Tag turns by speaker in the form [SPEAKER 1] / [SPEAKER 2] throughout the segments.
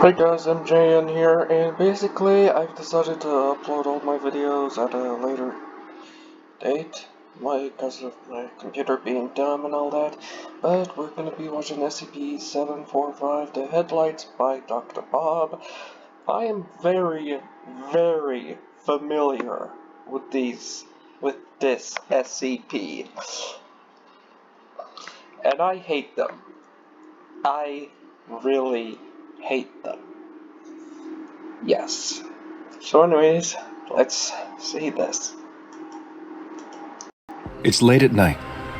[SPEAKER 1] Hey guys, MJN here, and basically I've decided to upload all my videos at a later date, because of my computer being dumb and all that, but we're going to be watching SCP-745, The Headlights by Dr. Bob. I am very, very familiar with this SCP, and I hate them. I really hate them. Yes. So anyways, let's see this.
[SPEAKER 2] It's late at night,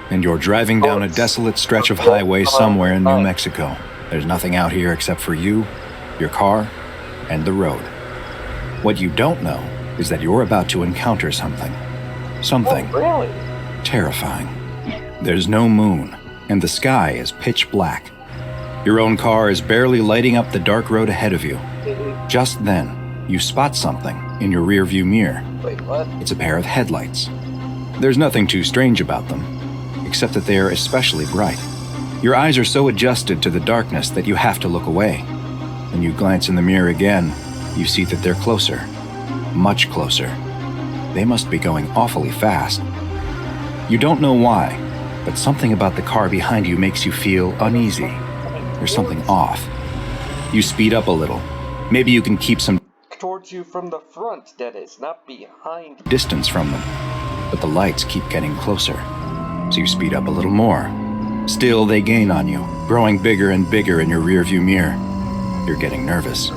[SPEAKER 2] and you're driving down a desolate stretch of highway somewhere in New Mexico. There's nothing out here except for you, your car, and the road. What you don't know is that you're about to encounter something. Something terrifying. There's no moon, and the sky is pitch black. Your own car is barely lighting up the dark road ahead of you. Just then, you spot something in your rearview mirror.
[SPEAKER 1] Wait, what?
[SPEAKER 2] It's a pair of headlights. There's nothing too strange about them, except that they are especially bright. Your eyes are so adjusted to the darkness that you have to look away. When you glance in the mirror again, you see that they're closer. Much closer. They must be going awfully fast. You don't know why, but something about the car behind you makes you feel uneasy. There's something off. You speed up a little. Maybe you can keep some
[SPEAKER 1] Towards you from the front, that is, not behind.
[SPEAKER 2] distance from them. But the lights keep getting closer, so you speed up a little more. Still, they gain on you, growing bigger and bigger in your rearview mirror. You're getting nervous.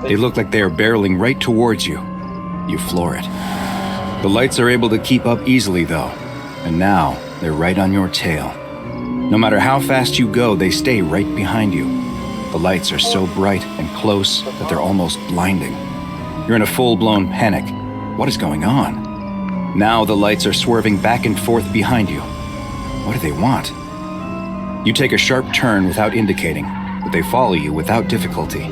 [SPEAKER 2] They look like they are barreling right towards you. You floor it. The lights are able to keep up easily, though, and now they're right on your tail. No matter how fast you go, they stay right behind you. The lights are so bright and close that they're almost blinding. You're in a full-blown panic. What is going on? Now the lights are swerving back and forth behind you. What do they want? You take a sharp turn without indicating, but they follow you without difficulty.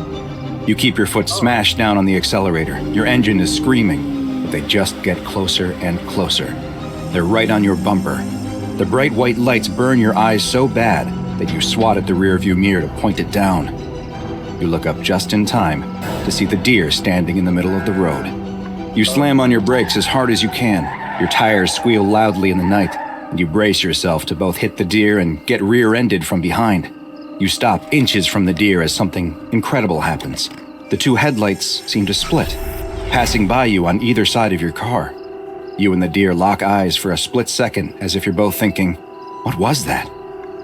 [SPEAKER 2] You keep your foot smashed down on the accelerator. Your engine is screaming, but they just get closer and closer. They're right on your bumper. The bright white lights burn your eyes so bad that you swat at the rearview mirror to point it down. You look up just in time to see the deer standing in the middle of the road. You slam on your brakes as hard as you can. Your tires squeal loudly in the night, and you brace yourself to both hit the deer and get rear-ended from behind. You stop inches from the deer as something incredible happens. The two headlights seem to split, passing by you on either side of your car. You and the deer lock eyes for a split second as if you're both thinking, "What was that?"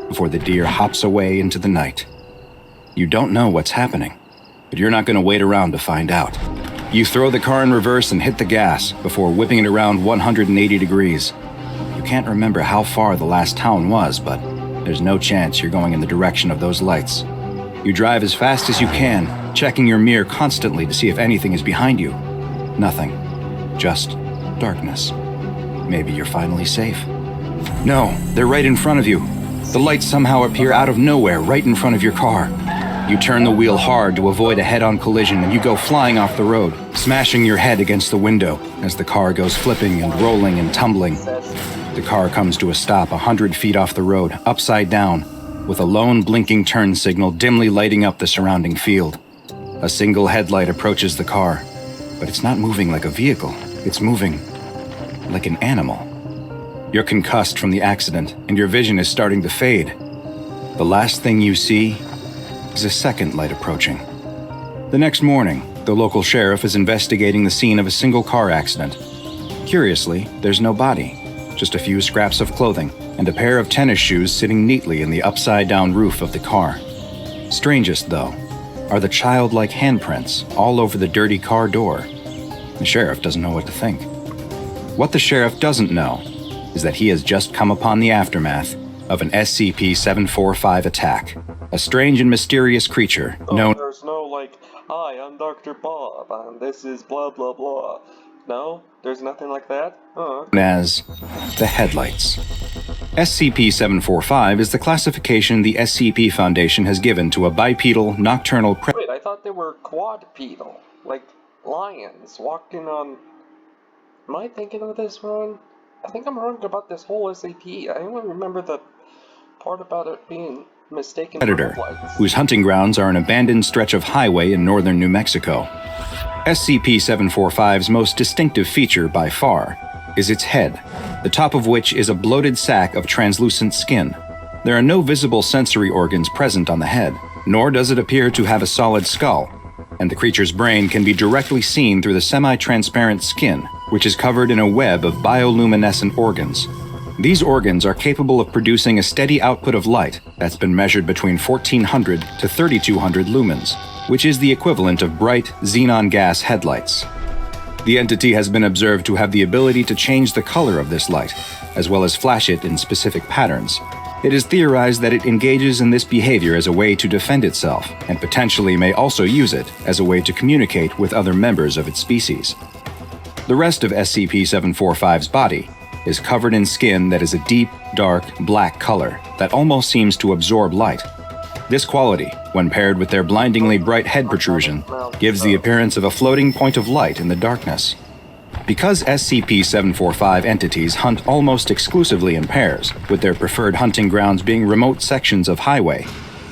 [SPEAKER 2] before the deer hops away into the night. You don't know what's happening, but you're not going to wait around to find out. You throw the car in reverse and hit the gas before whipping it around 180 degrees. You can't remember how far the last town was, but there's no chance you're going in the direction of those lights. You drive as fast as you can, checking your mirror constantly to see if anything is behind you. Nothing. Just darkness. Maybe you're finally safe. No, they're right in front of you. The lights somehow appear out of nowhere right in front of your car. You turn the wheel hard to avoid a head-on collision and you go flying off the road, smashing your head against the window as the car goes flipping and rolling and tumbling. The car comes to a stop 100 feet off the road, upside down, with a lone blinking turn signal dimly lighting up the surrounding field. A single headlight approaches the car, but it's not moving like a vehicle. It's moving like an animal. You're concussed from the accident, and your vision is starting to fade. The last thing you see is a second light approaching. The next morning, the local sheriff is investigating the scene of a single car accident. Curiously, there's no body, just a few scraps of clothing and a pair of tennis shoes sitting neatly in the upside-down roof of the car. Strangest, though, are the childlike handprints all over the dirty car door. The sheriff doesn't know what to think. What the sheriff doesn't know is that he has just come upon the aftermath of an SCP-745 attack. A strange and mysterious creature known
[SPEAKER 1] There's no like, "Hi, I'm Dr. Bob, and this is blah blah blah." No? There's nothing like that?
[SPEAKER 2] as the headlights. SCP-745 is the classification the SCP Foundation has given to a bipedal nocturnal
[SPEAKER 1] Wait, I thought they were quadrupedal, like lions walking on... Am I thinking of this wrong? I think I'm wrong about this whole SCP. I only remember the part about it being mistaken
[SPEAKER 2] predator,
[SPEAKER 1] for headlights.
[SPEAKER 2] whose hunting grounds are an abandoned stretch of highway in northern New Mexico. SCP-745's most distinctive feature, by far, is its head, the top of which is a bloated sack of translucent skin. There are no visible sensory organs present on the head, nor does it appear to have a solid skull, and the creature's brain can be directly seen through the semi-transparent skin, which is covered in a web of bioluminescent organs. These organs are capable of producing a steady output of light that's been measured between 1400 to 3200 lumens, which is the equivalent of bright xenon gas headlights. The entity has been observed to have the ability to change the color of this light, as well as flash it in specific patterns. It is theorized that it engages in this behavior as a way to defend itself, and potentially may also use it as a way to communicate with other members of its species. The rest of SCP-745's body is covered in skin that is a deep, dark, black color that almost seems to absorb light. This quality, when paired with their blindingly bright head protrusion, gives the appearance of a floating point of light in the darkness. Because SCP-745 entities hunt almost exclusively in pairs, with their preferred hunting grounds being remote sections of highway,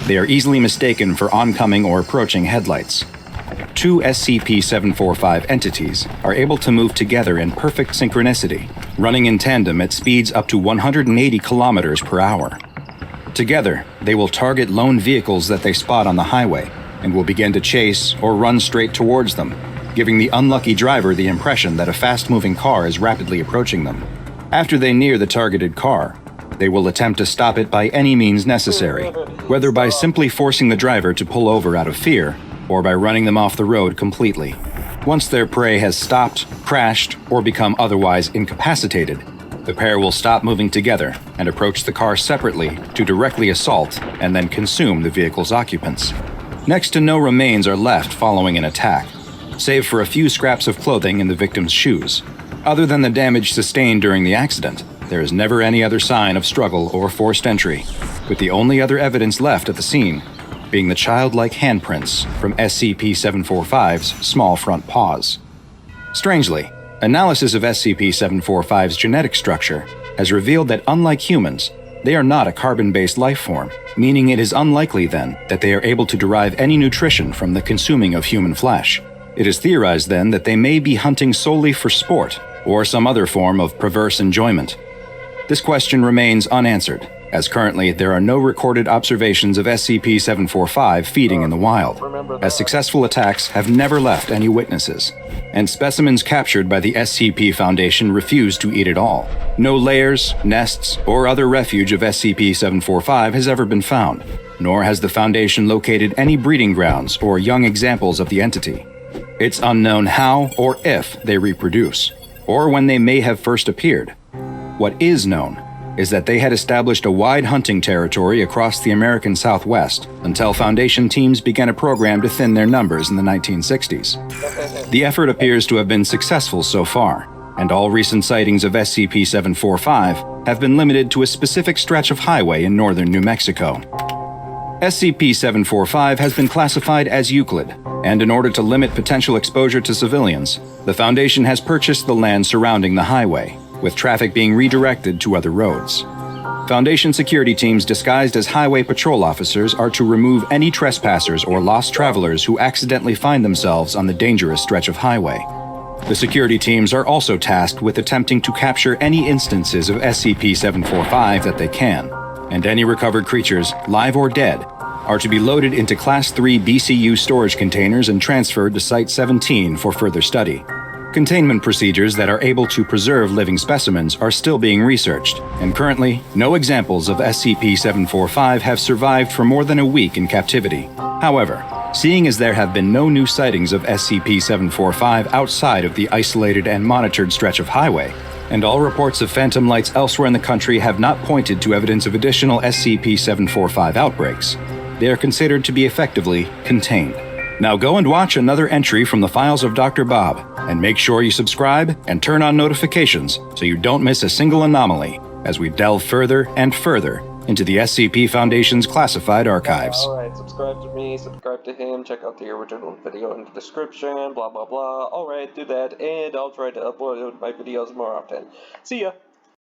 [SPEAKER 2] they are easily mistaken for oncoming or approaching headlights. Two SCP-745 entities are able to move together in perfect synchronicity, running in tandem at speeds up to 180 kilometers per hour. Together, they will target lone vehicles that they spot on the highway and will begin to chase or run straight towards them, giving the unlucky driver the impression that a fast-moving car is rapidly approaching them. After they near the targeted car, they will attempt to stop it by any means necessary, whether by simply forcing the driver to pull over out of fear or by running them off the road completely. Once their prey has stopped, crashed, or become otherwise incapacitated, the pair will stop moving together and approach the car separately to directly assault and then consume the vehicle's occupants. Next to no remains are left following an attack, save for a few scraps of clothing in the victim's shoes. Other than the damage sustained during the accident, there is never any other sign of struggle or forced entry, with the only other evidence left at the scene being the childlike handprints from SCP-745's small front paws. Strangely, analysis of SCP-745's genetic structure has revealed that unlike humans, they are not a carbon-based life form, meaning it is unlikely then that they are able to derive any nutrition from the consuming of human flesh. It is theorized then that they may be hunting solely for sport or some other form of perverse enjoyment. This question remains unanswered, as currently there are no recorded observations of SCP-745 feeding in the wild, as successful attacks have never left any witnesses, and specimens captured by the SCP Foundation refuse to eat it all. No lairs, nests, or other refuge of SCP-745 has ever been found, nor has the Foundation located any breeding grounds or young examples of the entity. It's unknown how or if they reproduce, or when they may have first appeared. What is known is that they had established a wide hunting territory across the American Southwest until Foundation teams began a program to thin their numbers in the 1960s. The effort appears to have been successful so far, and all recent sightings of SCP-745 have been limited to a specific stretch of highway in northern New Mexico. SCP-745 has been classified as Euclid, and in order to limit potential exposure to civilians, the Foundation has purchased the land surrounding the highway, with traffic being redirected to other roads. Foundation security teams disguised as highway patrol officers are to remove any trespassers or lost travelers who accidentally find themselves on the dangerous stretch of highway. The security teams are also tasked with attempting to capture any instances of SCP-745 that they can, and any recovered creatures, live or dead, are to be loaded into Class 3 BCU storage containers and transferred to Site-17 for further study. Containment procedures that are able to preserve living specimens are still being researched, and currently, no examples of SCP-745 have survived for more than a week in captivity. However, seeing as there have been no new sightings of SCP-745 outside of the isolated and monitored stretch of highway, and all reports of phantom lights elsewhere in the country have not pointed to evidence of additional SCP-745 outbreaks, they are considered to be effectively contained. Now go and watch another entry from the files of Dr. Bob, and make sure you subscribe and turn on notifications so you don't miss a single anomaly as we delve further and further into the SCP Foundation's classified archives.
[SPEAKER 1] Alright, subscribe to me, subscribe to him, check out the original video in the description, blah blah blah. Alright, do that, and I'll try to upload my videos more often. See ya!